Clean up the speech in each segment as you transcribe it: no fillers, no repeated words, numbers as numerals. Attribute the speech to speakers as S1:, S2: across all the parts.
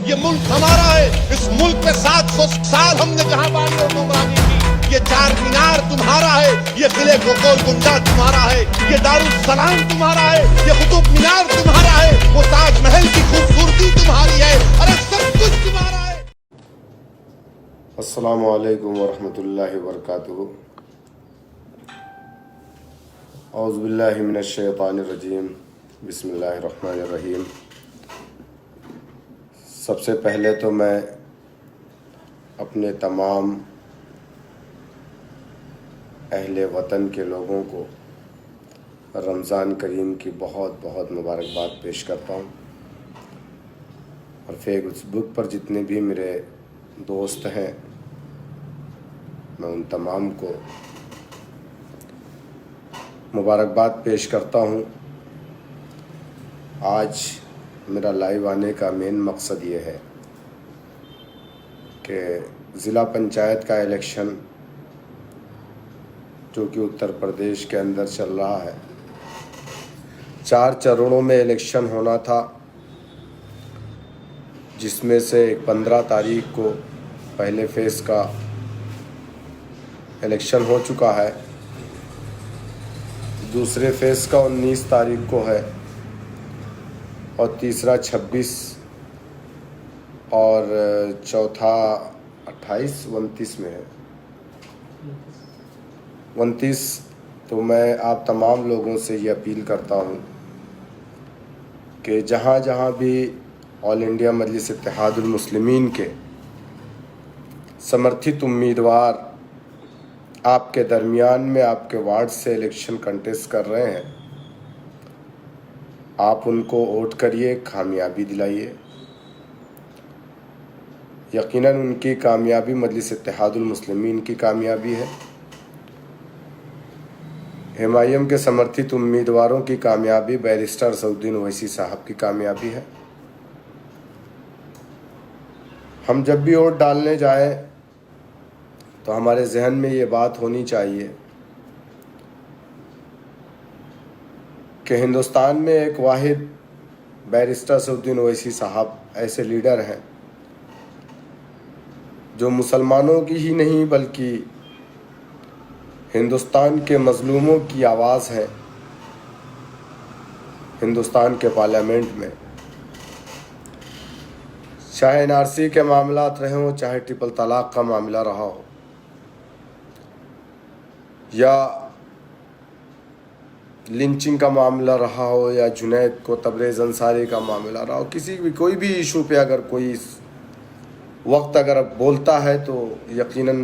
S1: ये मुल्क हमारा है। इस मुल्क में 700 साल हमने जहां बानी और हुक्मरानी की। ये चार मीनार तुम्हारा है, ये किले को गोलकुंडा तुम्हारा है, ये दारुल सलाम तुम्हारा है, ये कुतुब मीनार तुम्हारा है, वो ताजमहल की खूबसूरती तुम्हारी है, अरे सब कुछ तुम्हारा है।
S2: अस्सलामु अलैकुम वरहमतुल्लाहि वबरकातुहू। औज़ु बिल्लाहि मिनश शैतानिर रजीम। बिस्मिल्लाहिर रहमानिर रहीम। सबसे पहले तो मैं अपने तमाम अहले वतन के लोगों को रमज़ान करीम की बहुत बहुत मुबारकबाद पेश करता हूँ, और फेसबुक पर जितने भी मेरे दोस्त हैं मैं उन तमाम को मुबारकबाद पेश करता हूँ। आज मेरा लाइव आने का मेन मकसद ये है कि ज़िला पंचायत का इलेक्शन जो कि उत्तर प्रदेश के अंदर चल रहा है, 4 चरणों में इलेक्शन होना था, जिसमें से 15 तारीख को पहले फेज़ का इलेक्शन हो चुका है, दूसरे फेज़ का 19 तारीख को है, और तीसरा 26 और चौथा 28 29 में है 29। तो मैं आप तमाम लोगों से ये अपील करता हूँ कि जहाँ जहाँ भी ऑल इंडिया मजलिस इत्तेहादुल मुस्लिमीन के समर्थित उम्मीदवार आपके दरमियान में आपके वार्ड से इलेक्शन कंटेस्ट कर रहे हैं, आप उनको वोट करिए, कामयाबी दिलाइए। यकीनन उनकी कामयाबी मजलिस इत्तेहादुल मुस्लिमीन की कामयाबी है, एमआईएम के समर्थित उम्मीदवारों की कामयाबी बैरिस्टर असदुद्दीन ओवैसी साहब की कामयाबी है। हम जब भी वोट डालने जाएं तो हमारे जहन में ये बात होनी चाहिए कि हिंदुस्तान में एक वाहिद बैरिस्टर असदुद्दीन ओवैसी साहब ऐसे लीडर हैं जो मुसलमानों की ही नहीं बल्कि हिंदुस्तान के मजलूमों की आवाज़ है हिंदुस्तान के पार्लियामेंट में। चाहे एनआरसी के मामलात रहे हों, चाहे ट्रिपल तलाक का मामला रहा हो, या लिंचिंग का मामला रहा हो, या जुनैद को तबरेज़ अंसारी का मामला रहा हो, किसी भी कोई भी इशू पे अगर कोई इस वक्त अगर बोलता है तो यकीनन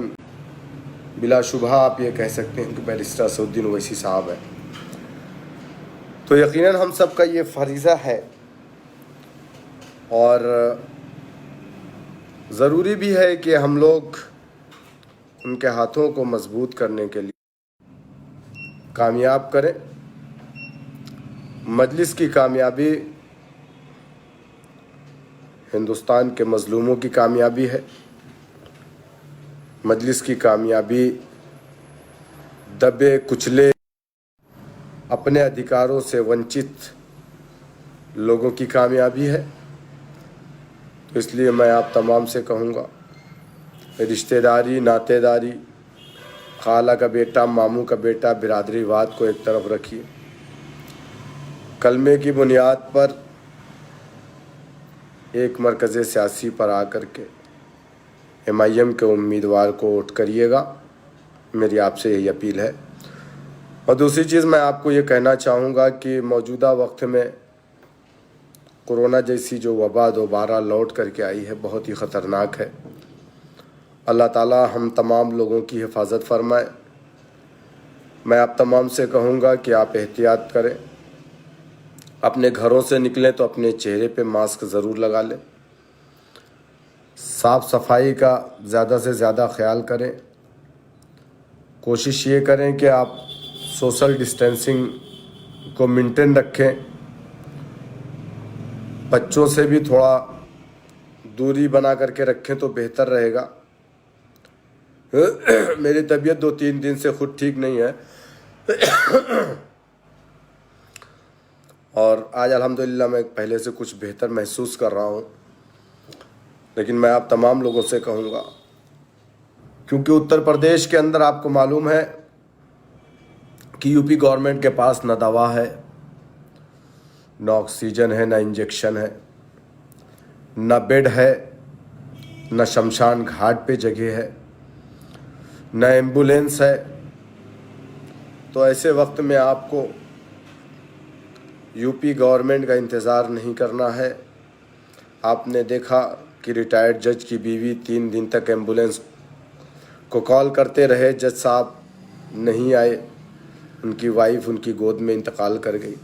S2: बिलाशुबहा आप ये कह सकते हैं कि बैरिस्टर असदुद्दीन ओवैसी साहब है। तो यकीनन हम सब का ये फरीज़ा है और ज़रूरी भी है कि हम लोग उनके हाथों को मजबूत करने के लिए कामयाब करें। मजलिस की कामयाबी हिंदुस्तान के मजलूमों की कामयाबी है, मजलिस की कामयाबी दबे कुचले अपने अधिकारों से वंचित लोगों की कामयाबी है। तो इसलिए मैं आप तमाम से कहूँगा, रिश्तेदारी, नातेदारी, खाला का बेटा, मामू का बेटा, बिरादरीवाद को एक तरफ रखिए। कलमे की बुनियाद पर एक मरकज़ सियासी पर आकर के एमआईएम के उम्मीदवार को वोट करिएगा, मेरी आपसे यही अपील है। और दूसरी चीज़ मैं आपको ये कहना चाहूँगा कि मौजूदा वक्त में कोरोना जैसी जो वबा दोबारा लौट करके आई है, बहुत ही ख़तरनाक है। अल्लाह ताला हम तमाम लोगों की हिफाजत फरमाए। मैं आप तमाम से कहूँगा कि आप एहतियात करें, अपने घरों से निकलें तो अपने चेहरे पे मास्क ज़रूर लगा लें, साफ़ सफाई का ज़्यादा से ज़्यादा ख्याल करें, कोशिश ये करें कि आप सोशल डिस्टेंसिंग को मेंटेन रखें, बच्चों से भी थोड़ा दूरी बना करके रखें तो बेहतर रहेगा। मेरी तबीयत 2-3 दिन से खुद ठीक नहीं है और आज अल्हम्दुलिल्लाह मैं पहले से कुछ बेहतर महसूस कर रहा हूँ। लेकिन मैं आप तमाम लोगों से कहूँगा, क्योंकि उत्तर प्रदेश के अंदर आपको मालूम है कि यूपी गवर्नमेंट के पास न दवा है, न ऑक्सीजन है, न इंजेक्शन है, न बेड है, न शमशान घाट पे जगह है, न एम्बुलेंस है। तो ऐसे वक्त में आपको यूपी गवर्नमेंट का इंतज़ार नहीं करना है। आपने देखा कि रिटायर्ड जज की बीवी 3 दिन तक एम्बुलेंस को कॉल करते रहे, जज साहब नहीं आए, उनकी वाइफ उनकी गोद में इंतकाल कर गई।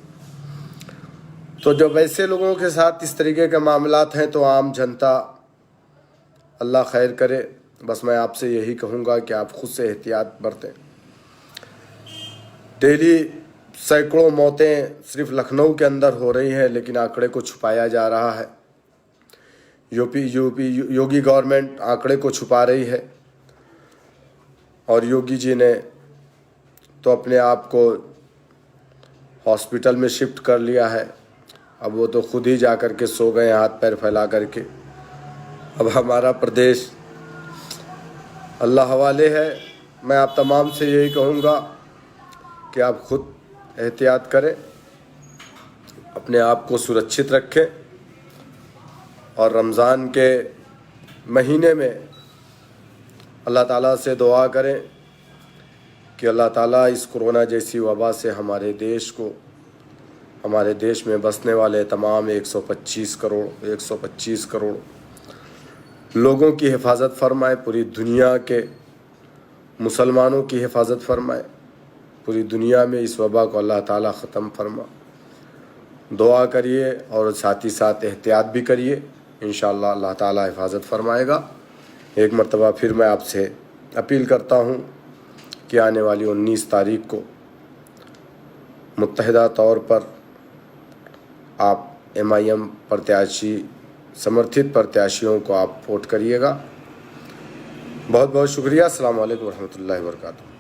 S2: तो जब ऐसे लोगों के साथ इस तरीके के मामलात हैं तो आम जनता, अल्लाह खैर करे, बस मैं आपसे यही कहूँगा कि आप खुद से एहतियात बरतें। डेली सैकड़ों मौतें सिर्फ लखनऊ के अंदर हो रही हैं, लेकिन आंकड़े को छुपाया जा रहा है। योगी गवर्नमेंट आंकड़े को छुपा रही है और योगी जी ने तो अपने आप को हॉस्पिटल में शिफ्ट कर लिया है। अब वो तो खुद ही जा कर के सो गए हाथ पैर फैला करके। अब हमारा प्रदेश अल्लाह हवाले है। मैं आप तमाम से यही कहूँगा कि आप खुद एहतियात करें, अपने आप को सुरक्षित रखें और रमज़ान के महीने में अल्लाह ताला से दुआ करें कि अल्लाह ताला इस कोरोना जैसी वबा से हमारे देश में बसने वाले तमाम 125 करोड़ लोगों की हिफाजत फरमाए, पूरी दुनिया के मुसलमानों की हिफाजत फरमाए, पूरी दुनिया में इस वबा को अल्लाह ताला ख़त्म फरमा। दुआ करिए और साथ ही साथ एहतियात भी करिए, इंशाअल्लाह अल्लाह ताला हिफाजत फरमाएगा। एक मरतबा फिर मैं आपसे अपील करता हूँ कि आने वाली 19 तारीख को मुत्तहिदा तौर पर आप MIM प्रत्याशी, समर्थित प्रत्याशियों को आप वोट करिएगा। बहुत बहुत शुक्रिया। अस्सलाम वालेकुम रहमतुल्लाहि व बरकातुहू।